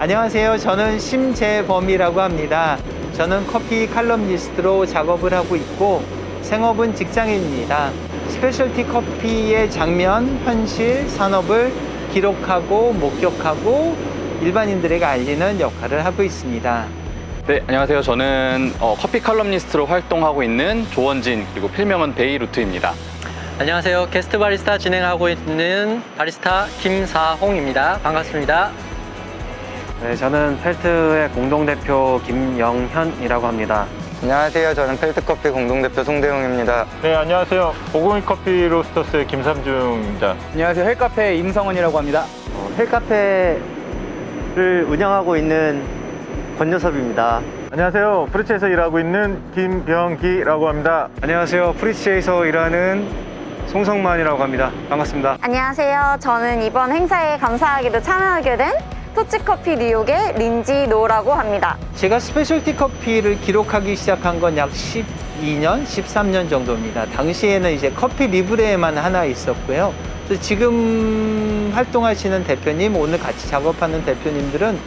안녕하세요. 저는 심재범이라고 합니다. 저는 커피 칼럼니스트로 작업을 하고 있고 생업은 직장인입니다. 스페셜티 커피의 장면, 현실, 산업을 기록하고 목격하고 일반인들에게 알리는 역할을 하고 있습니다. 네, 안녕하세요. 저는 커피 칼럼니스트로 활동하고 있는 조원진, 그리고 필명은 베이루트입니다. 안녕하세요. 게스트 바리스타 진행하고 있는 바리스타 김사홍입니다. 반갑습니다. 네, 저는 펠트의 공동대표 김영현이라고 합니다. 안녕하세요. 저는 펠트커피 공동대표 송대용입니다. 네, 안녕하세요. 오공이 커피 로스터스의 김삼중입니다. 안녕하세요. 헬카페 임성원이라고 합니다. 헬카페를 운영하고 있는 권요섭입니다. 안녕하세요. 프리츠에서 일하고 있는 김병기라고 합니다. 안녕하세요. 프리츠에서 일하는 송성만이라고 합니다. 반갑습니다. 안녕하세요. 저는 이번 행사에 감사하게도 참여하게 된 토치커피 뉴욕의 린지 노라고 합니다. 제가 스페셜티 커피를 기록하기 시작한 건 약 12년, 13년 정도입니다. 당시에는 이제 커피 리브레만 하나 있었고요. 그래서 지금 활동하시는 대표님, 오늘 같이 작업하는 대표님들은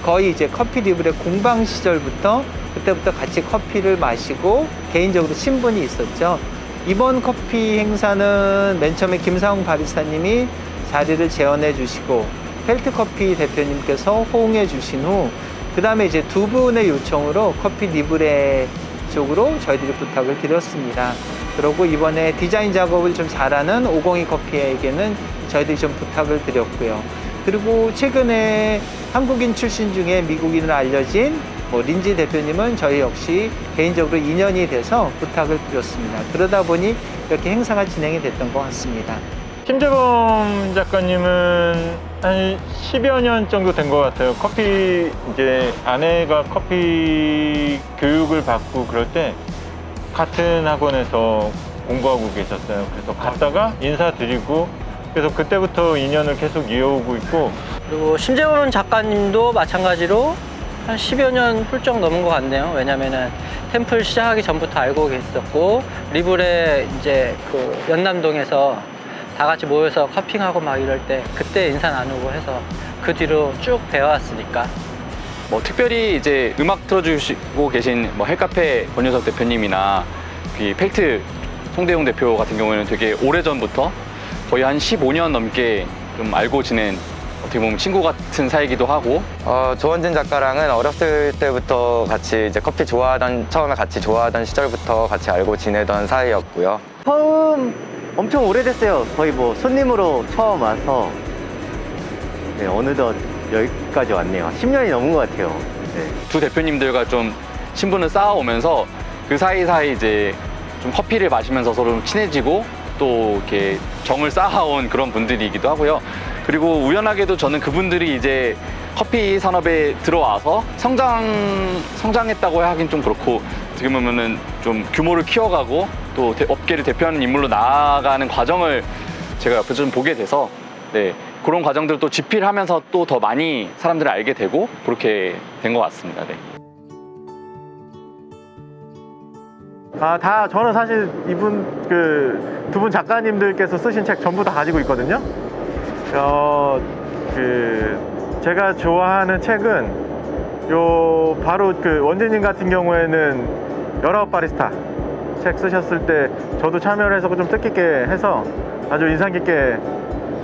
거의 이제 커피 리브레 공방 시절부터 그때부터 같이 커피를 마시고 개인적으로 친분이 있었죠. 이번 커피 행사는 맨 처음에 김사홍 바리스타님이 자리를 재원해 주시고 펠트커피 대표님께서 호응해 주신 후 그 다음에 이제 두 분의 요청으로 커피 리브레 쪽으로 저희들이 부탁을 드렸습니다. 그리고 이번에 디자인 작업을 좀 잘하는 502 커피에게는 저희들이 좀 부탁을 드렸고요. 그리고 최근에 한국인 출신 중에 미국인으로 알려진 린지 대표님은 저희 역시 개인적으로 인연이 돼서 부탁을 드렸습니다. 그러다 보니 이렇게 행사가 진행이 됐던 것 같습니다. 심재범 작가님은 한 10여 년 정도 된 것 같아요. 커피, 이제 아내가 커피 교육을 받고 그럴 때 같은 학원에서 공부하고 계셨어요. 그래서 갔다가 인사드리고 그래서 그때부터 인연을 계속 이어오고 있고, 그리고 심재원 작가님도 마찬가지로 한 10여 년 훌쩍 넘은 것 같네요. 왜냐면은 템플 시작하기 전부터 알고 계셨고, 리브레 이제 그 연남동에서 다 같이 모여서 커핑하고 막 이럴 때 그때 인사 나누고 해서 그 뒤로 쭉 배워왔으니까. 특별히 이제 음악 틀어주시고 계신 헬카페 권효석 대표님이나 펠트 송대용 대표 같은 경우에는 되게 오래전부터 거의 한 15년 넘게 좀 알고 지낸 어떻게 보면 친구 같은 사이기도 하고, 조원진 작가랑은 어렸을 때부터 같이 이제 커피 처음에 같이 좋아하던 시절부터 같이 알고 지내던 사이였고요. 처음 엄청 오래됐어요. 거의 손님으로 처음 와서 네, 어느덧 여기까지 왔네요. 10년이 넘은 것 같아요. 네. 두 대표님들과 좀 친분을 쌓아오면서 그 사이사이 이제 좀 커피를 마시면서 서로 친해지고 또 이렇게 정을 쌓아온 그런 분들이기도 하고요. 그리고 우연하게도 저는 그분들이 이제 커피 산업에 들어와서 성장했다고 하긴 좀 그렇고, 어떻게 보면은 좀 규모를 키워가고 또 업계를 대표하는 인물로 나아가는 과정을 제가 옆에서 좀 보게 돼서, 네, 그런 과정들을 또 집필하면서 또 더 많이 사람들을 알게 되고 그렇게 된 것 같습니다. 네. 저는 사실 두 분 작가님들께서 쓰신 책 전부 다 가지고 있거든요. 제가 좋아하는 책은 바로 원진님 같은 경우에는 19 바리스타 책 쓰셨을 때 저도 참여를 해서 좀 뜻깊게 해서 아주 인상 깊게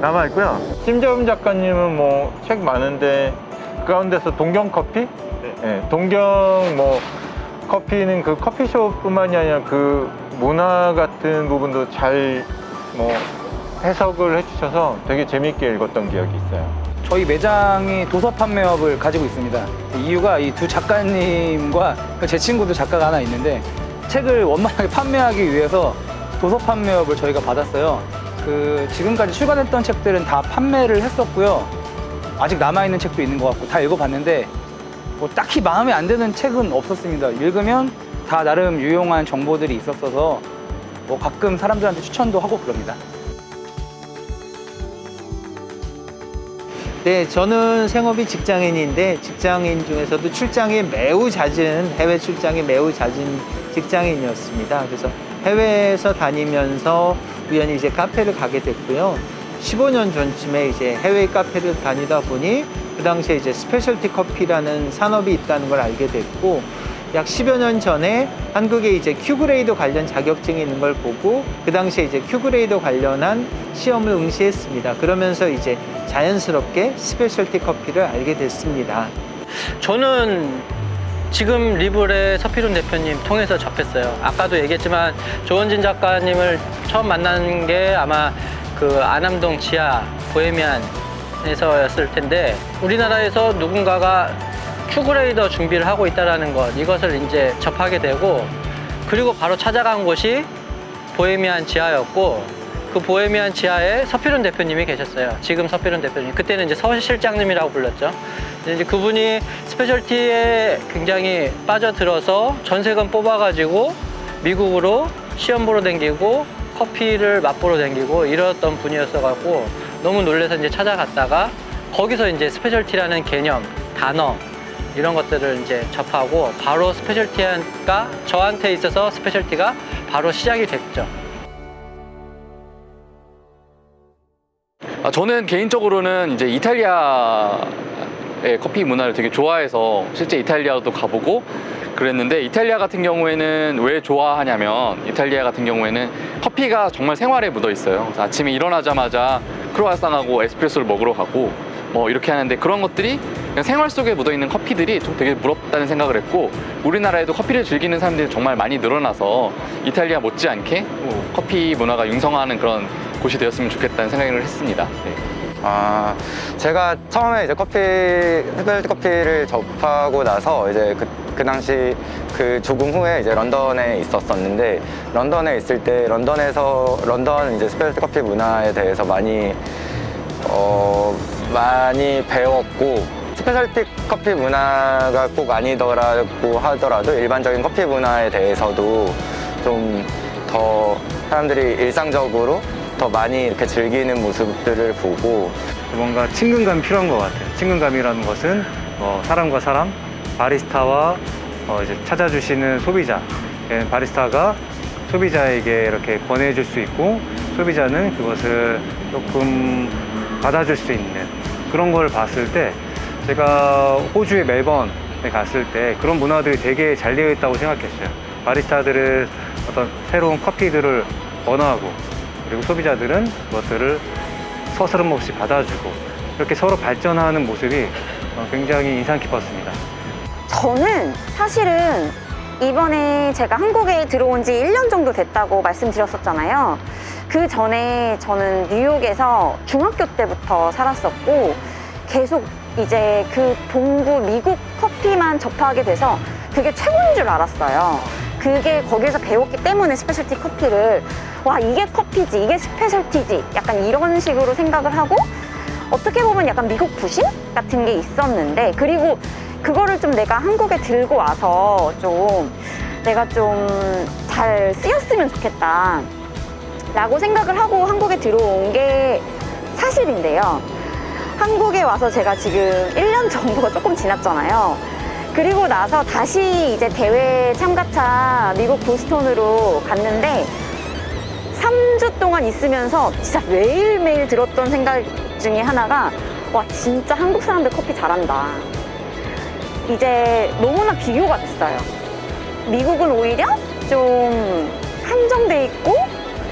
남아있고요. 심재범 작가님은 책 많은데 그 가운데서 동경커피? 네, 동경 커피는 그 커피숍뿐만이 아니라 그 문화 같은 부분도 잘 해석을 해주셔서 되게 재밌게 읽었던 기억이 있어요. 저희 매장이 도서 판매업을 가지고 있습니다. 이유가 이 두 작가님과 제 친구도 작가가 하나 있는데 책을 원만하게 판매하기 위해서 도서 판매업을 저희가 받았어요. 지금까지 출간했던 책들은 다 판매를 했었고요. 아직 남아있는 책도 있는 것 같고 다 읽어봤는데 딱히 마음에 안 드는 책은 없었습니다. 읽으면 다 나름 유용한 정보들이 있었어서 가끔 사람들한테 추천도 하고 그럽니다. 네, 저는 생업이 직장인인데 직장인 중에서도 출장이 매우 잦은, 해외 출장이 매우 잦은 직장인이었습니다. 그래서 해외에서 다니면서 우연히 이제 카페를 가게 됐고요. 15년 전쯤에 이제 해외 카페를 다니다 보니 그 당시에 이제 스페셜티 커피라는 산업이 있다는 걸 알게 됐고, 약 10여 년 전에 한국에 이제 큐그레이더 관련 자격증이 있는 걸 보고 그 당시에 이제 큐그레이더 관련한 시험을 응시했습니다. 그러면서 이제 자연스럽게 스페셜티 커피를 알게 됐습니다. 저는 지금 리브레 서필훈 대표님 통해서 접했어요. 아까도 얘기했지만 조원진 작가님을 처음 만난 게 아마 그 안암동 지하 보헤미안에서였을 텐데, 우리나라에서 누군가가 큐그레이더 준비를 하고 있다는 것, 이것을 이제 접하게 되고, 그리고 바로 찾아간 곳이 보헤미안 지하였고, 그 보헤미안 지하에 서필훈 대표님이 계셨어요. 지금 서필훈 대표님, 그때는 이제 서 실장님이라고 불렀죠. 이제 그분이 스페셜티에 굉장히 빠져들어서 전세금 뽑아가지고 미국으로 시험 보러 다니고 커피를 맛보러 다니고 이랬던 분이었어갖고 너무 놀라서 이제 찾아갔다가 거기서 이제 스페셜티라는 개념, 단어 이런 것들을 이제 접하고 바로 스페셜티가 저한테 있어서 스페셜티가 바로 시작이 됐죠. 저는 개인적으로는 이제 이탈리아의 커피 문화를 되게 좋아해서 실제 이탈리아도 가보고 그랬는데, 이탈리아 같은 경우에는 왜 좋아하냐면, 이탈리아 같은 경우에는 커피가 정말 생활에 묻어 있어요. 그래서 아침에 일어나자마자 크로아상하고 에스프레소를 먹으러 가고 뭐 이렇게 하는데, 그런 것들이 그냥 생활 속에 묻어 있는 커피들이 좀 되게 부럽다는 생각을 했고, 우리나라에도 커피를 즐기는 사람들이 정말 많이 늘어나서 이탈리아 못지않게 커피 문화가 융성하는 그런 곳이 되었으면 좋겠다는 생각을 했습니다. 네. 제가 처음에 이제 스페셜티 커피를 접하고 나서 이제 그 당시 그 조금 후에 이제 런던에 있었었는데, 런던에 있을 때 런던 이제 스페셜티 커피 문화에 대해서 많이 배웠고, 스페셜티 커피 문화가 꼭 아니더라고 하더라도 일반적인 커피 문화에 대해서도 좀 더 사람들이 일상적으로 더 많이 이렇게 즐기는 모습들을 보고, 뭔가 친근감이 필요한 것 같아요. 친근감이라는 것은 사람과 사람, 바리스타와 이제 찾아주시는 소비자, 바리스타가 소비자에게 이렇게 권해줄 수 있고, 소비자는 그것을 조금 받아줄 수 있는 그런 걸 봤을 때, 제가 호주의 멜번에 갔을 때 그런 문화들이 되게 잘 되어 있다고 생각했어요. 바리스타들은 어떤 새로운 커피들을 원하고, 그리고 소비자들은 그것들을 서스럼 없이 받아주고, 이렇게 서로 발전하는 모습이 굉장히 인상 깊었습니다. 저는 사실은 이번에 제가 한국에 들어온 지 1년 정도 됐다고 말씀드렸었잖아요. 그 전에 저는 뉴욕에서 중학교 때부터 살았었고, 계속 이제 그 동부 미국 커피만 접하게 돼서 그게 최고인 줄 알았어요. 그게 거기서 배웠기 때문에 스페셜티 커피를, 와, 이게 커피지, 이게 스페셜티지, 약간 이런 식으로 생각을 하고, 어떻게 보면 약간 미국 부심 같은 게 있었는데, 그리고 그거를 좀 내가 한국에 들고 와서 좀 내가 좀 잘 쓰였으면 좋겠다 라고 생각을 하고 한국에 들어온 게 사실인데요. 한국에 와서 제가 지금 1년 정도가 조금 지났잖아요. 그리고 나서 다시 이제 대회 참가차 미국 보스턴으로 갔는데, 3주 동안 있으면서 진짜 매일매일 들었던 생각 중에 하나가, 와, 진짜 한국 사람들 커피 잘한다. 이제 너무나 비교가 됐어요. 미국은 오히려 좀 한정돼 있고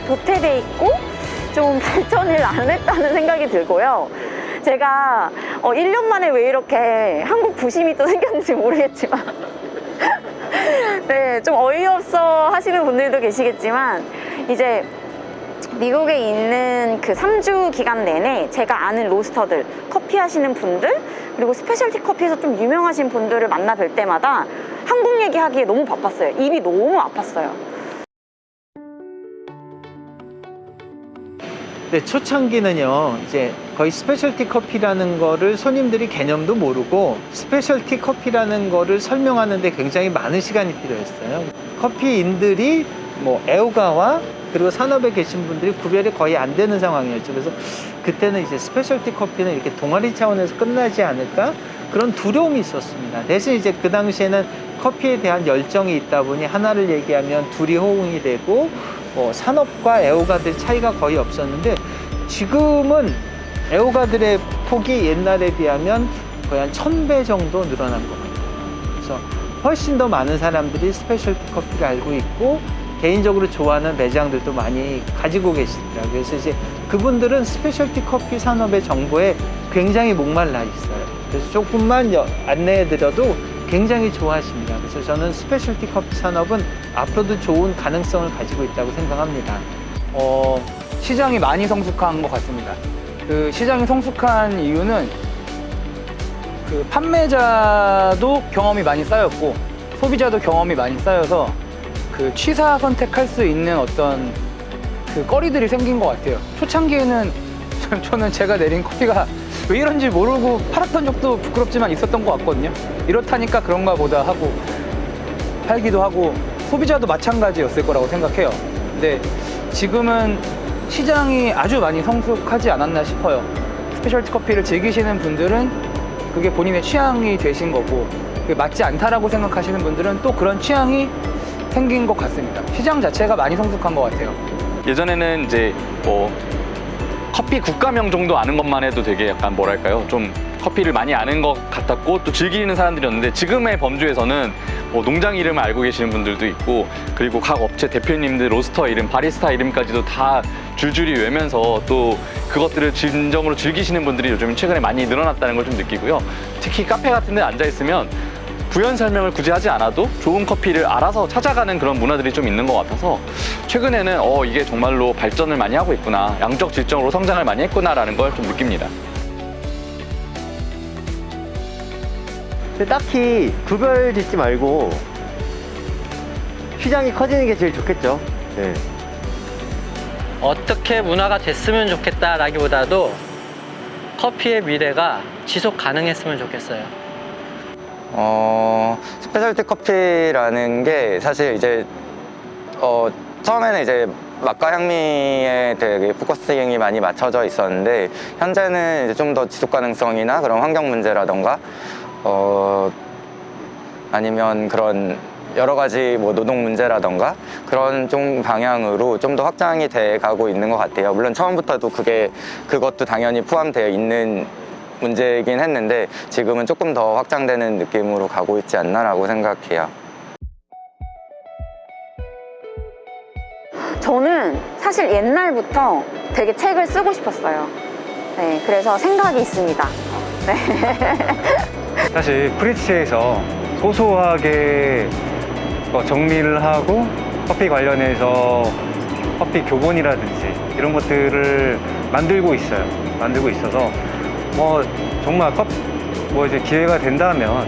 도태돼 있고 좀 발전을 안 했다는 생각이 들고요. 제가 1년 만에 왜 이렇게 한국 부심이 또 생겼는지 모르겠지만 네, 좀 어이없어 하시는 분들도 계시겠지만, 이제 미국에 있는 그 3주 기간 내내 제가 아는 로스터들, 커피 하시는 분들, 그리고 스페셜티 커피에서 좀 유명하신 분들을 만나 뵐 때마다 한국 얘기하기에 너무 바빴어요. 입이 너무 아팠어요. 네, 초창기는요, 이제 거의 스페셜티 커피라는 거를 손님들이 개념도 모르고 스페셜티 커피라는 거를 설명하는데 굉장히 많은 시간이 필요했어요. 커피인들이 뭐 애호가와 그리고 산업에 계신 분들이 구별이 거의 안 되는 상황이었죠. 그래서 그때는 이제 스페셜티 커피는 이렇게 동아리 차원에서 끝나지 않을까? 그런 두려움이 있었습니다. 대신 이제 그 당시에는 커피에 대한 열정이 있다 보니 하나를 얘기하면 둘이 호응이 되고, 산업과 애호가들 차이가 거의 없었는데, 지금은 애호가들의 폭이 옛날에 비하면 거의 한 1000배 정도 늘어난 것 같아요. 그래서 훨씬 더 많은 사람들이 스페셜티 커피를 알고 있고 개인적으로 좋아하는 매장들도 많이 가지고 계시더라고요. 그래서 이제 그분들은 스페셜티 커피 산업의 정보에 굉장히 목말라 있어요. 그래서 조금만 안내해드려도 굉장히 좋아하십니다. 그래서 저는 스페셜티 커피 산업은 앞으로도 좋은 가능성을 가지고 있다고 생각합니다. 시장이 많이 성숙한 것 같습니다. 그 시장이 성숙한 이유는 그 판매자도 경험이 많이 쌓였고 소비자도 경험이 많이 쌓여서 그 취사 선택할 수 있는 어떤 그 거리들이 생긴 것 같아요. 초창기에는 저는 제가 내린 커피가 왜 이런지 모르고 팔았던 적도 부끄럽지만 있었던 것 같거든요. 이렇다니까 그런가 보다 하고 팔기도 하고 소비자도 마찬가지였을 거라고 생각해요. 근데 지금은 시장이 아주 많이 성숙하지 않았나 싶어요. 스페셜티 커피를 즐기시는 분들은 그게 본인의 취향이 되신 거고 그게 맞지 않다라고 생각하시는 분들은 또 그런 취향이 생긴 것 같습니다. 시장 자체가 많이 성숙한 것 같아요. 예전에는 이제 뭐 커피 국가명 정도 아는 것만 해도 되게 약간 뭐랄까요, 좀 커피를 많이 아는 것 같았고 또 즐기는 사람들이었는데 지금의 범주에서는 뭐 농장 이름을 알고 계시는 분들도 있고 그리고 각 업체 대표님들 로스터 이름, 바리스타 이름까지도 다 줄줄이 외면서 또 그것들을 진정으로 즐기시는 분들이 요즘 최근에 많이 늘어났다는 걸 좀 느끼고요. 특히 카페 같은 데 앉아 있으면 부연 설명을 굳이 하지 않아도 좋은 커피를 알아서 찾아가는 그런 문화들이 좀 있는 것 같아서 최근에는 이게 정말로 발전을 많이 하고 있구나, 양적 질적으로 성장을 많이 했구나라는 걸 좀 느낍니다. 근데 딱히 구별 짓지 말고 시장이 커지는 게 제일 좋겠죠. 네. 어떻게 문화가 됐으면 좋겠다라기보다도 커피의 미래가 지속 가능했으면 좋겠어요. 스페셜티 커피라는 게 사실 이제 처음에는 이제 맛과 향미에 되게 포커싱이 많이 맞춰져 있었는데 현재는 이제 좀 더 지속 가능성이나 그런 환경 문제라던가 아니면 그런 여러 가지 뭐 노동 문제라던가 그런 좀 방향으로 좀 더 확장이 돼 가고 있는 것 같아요. 물론 처음부터도 그것도 당연히 포함되어 있는 문제이긴 했는데 지금은 조금 더 확장되는 느낌으로 가고 있지 않나라고 생각해요. 저는 사실 옛날부터 되게 책을 쓰고 싶었어요. 네, 그래서 생각이 있습니다. 네. 사실 프리츠에서 소소하게 정리를 하고 커피 관련해서 커피 교본이라든지 이런 것들을 만들고 있어서 뭐 정말 이제 기회가 된다면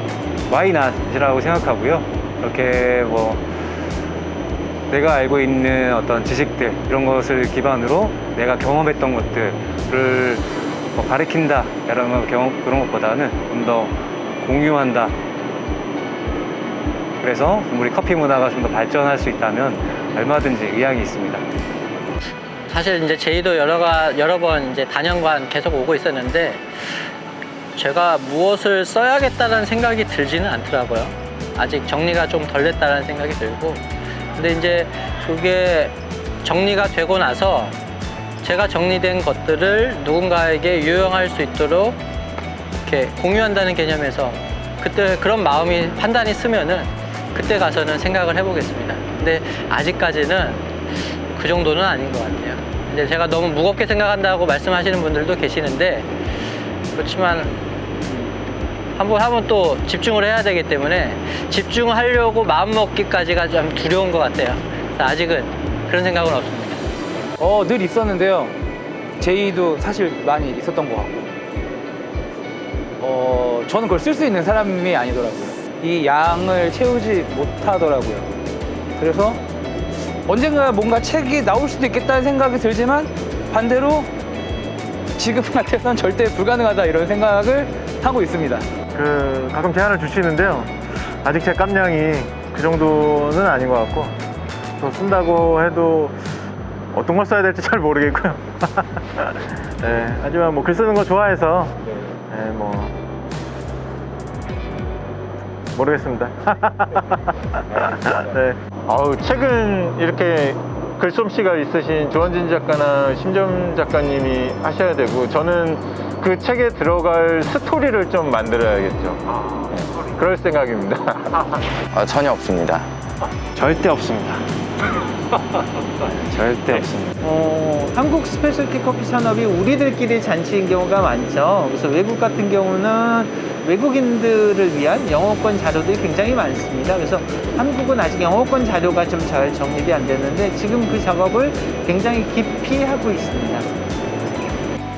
why not이라고 생각하고요. 이렇게 뭐 내가 알고 있는 어떤 지식들 이런 것을 기반으로 내가 경험했던 것들을 뭐 가르친다 그런 것보다는 좀 더 공유한다. 그래서 우리 커피 문화가 좀 더 발전할 수 있다면 얼마든지 의향이 있습니다. 사실 이제 제의도 여러 번 이제 단연간 계속 오고 있었는데 제가 무엇을 써야겠다는 생각이 들지는 않더라고요. 아직 정리가 좀 덜 됐다는 생각이 들고 근데 이제 그게 정리가 되고 나서 제가 정리된 것들을 누군가에게 유용할 수 있도록 이렇게 공유한다는 개념에서 그때 그런 마음이 판단이 쓰면은 그때 가서는 생각을 해보겠습니다. 근데 아직까지는 그 정도는 아닌 것 같아요. 근데 제가 너무 무겁게 생각한다고 말씀하시는 분들도 계시는데 그렇지만 한번 또 집중을 해야 되기 때문에 집중하려고 마음먹기까지가 좀 두려운 것 같아요. 그래서 아직은 그런 생각은 없습니다. 늘 있었는데요. 제의도 사실 많이 있었던 것 같고 저는 그걸 쓸 수 있는 사람이 아니더라고요. 이 양을 채우지 못하더라고요. 그래서 언젠가 뭔가 책이 나올 수도 있겠다는 생각이 들지만 반대로 지금 같아서는 절대 불가능하다 이런 생각을 하고 있습니다. 가끔 제안을 주시는데요. 아직 제 깜냥이 그 정도는 아닌 것 같고 또 쓴다고 해도 어떤 걸 써야 될지 잘 모르겠고요. 네, 하지만 뭐 글 쓰는 거 좋아해서 네, 뭐 모르겠습니다. 네. 책은 이렇게 글솜씨가 있으신 조원진 작가나 심재범 작가님이 하셔야 되고, 저는 그 책에 들어갈 스토리를 좀 만들어야겠죠. 네, 그럴 생각입니다. 전혀 없습니다. 절대 없습니다. 절대 없습니다. 한국 스페셜티 커피 산업이 우리들끼리 잔치인 경우가 많죠. 그래서 외국 같은 경우는 외국인들을 위한 영어권 자료들이 굉장히 많습니다. 그래서 한국은 아직 영어권 자료가 좀 잘 정립이 안 되는데 지금 그 작업을 굉장히 깊이 하고 있습니다.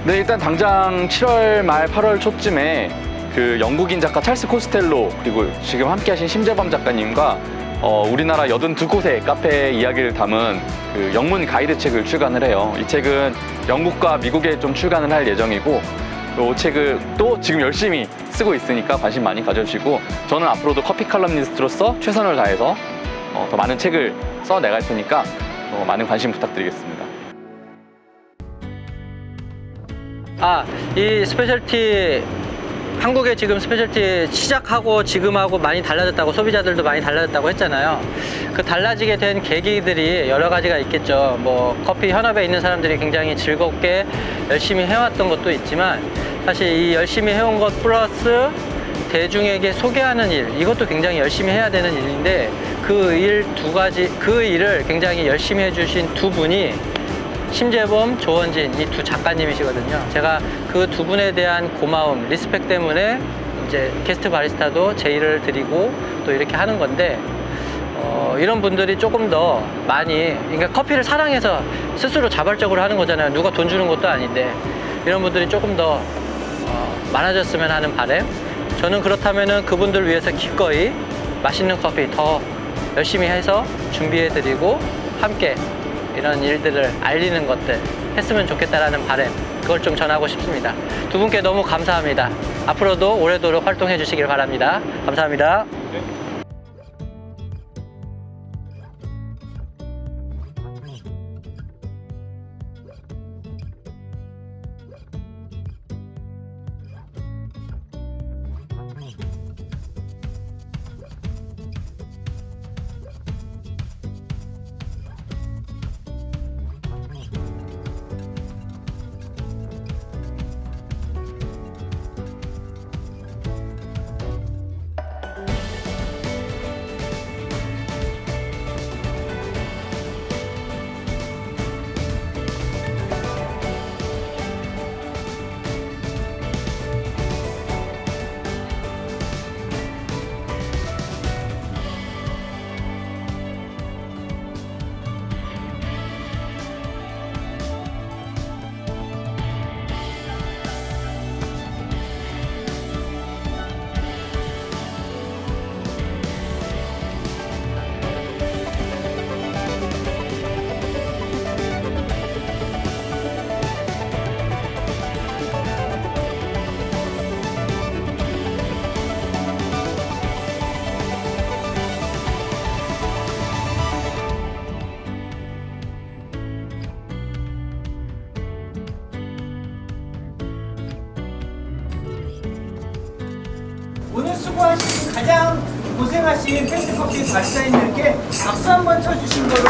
네, 일단 당장 7월 말 8월 초쯤에 그 영국인 작가 찰스 코스텔로 그리고 지금 함께하신 심재범 작가님과 우리나라 82곳의 카페 이야기를 담은 그 영문 가이드 책을 출간을 해요. 이 책은 영국과 미국에 좀 출간을 할 예정이고, 이 책을 또 지금 열심히 쓰고 있으니까 관심 많이 가져주시고, 저는 앞으로도 커피 칼럼니스트로서 최선을 다해서 더 많은 책을 써내갈 테니까 많은 관심 부탁드리겠습니다. 이 스페셜티 한국의 지금 스페셜티 시작하고 지금하고 많이 달라졌다고, 소비자들도 많이 달라졌다고 했잖아요. 그 달라지게 된 계기들이 여러 가지가 있겠죠. 뭐 커피 현업에 있는 사람들이 굉장히 즐겁게 열심히 해왔던 것도 있지만, 사실 이 열심히 해온 것 플러스 대중에게 소개하는 일, 이것도 굉장히 열심히 해야 되는 일인데, 그 일을 굉장히 열심히 해주신 두 분이 심재범, 조원진 이 두 작가님이시거든요. 제가 그 두 분에 대한 고마움, 리스펙 때문에 이제 게스트 바리스타도 제의를 드리고 또 이렇게 하는 건데, 이런 분들이 조금 더 많이, 그러니까 커피를 사랑해서 스스로 자발적으로 하는 거잖아요. 누가 돈 주는 것도 아닌데, 이런 분들이 조금 더 많아졌으면 하는 바람. 저는 그렇다면은 그분들 위해서 기꺼이 맛있는 커피 더 열심히 해서 준비해 드리고 함께 이런 일들을 알리는 것들 했으면 좋겠다라는 바람, 그걸 좀 전하고 싶습니다. 두 분께 너무 감사합니다. 앞으로도 오래도록 활동해 주시길 바랍니다. 감사합니다. 오늘 수고하신 가장 고생하신 패스트커피 발사인들께 박수 한번 쳐주신 거로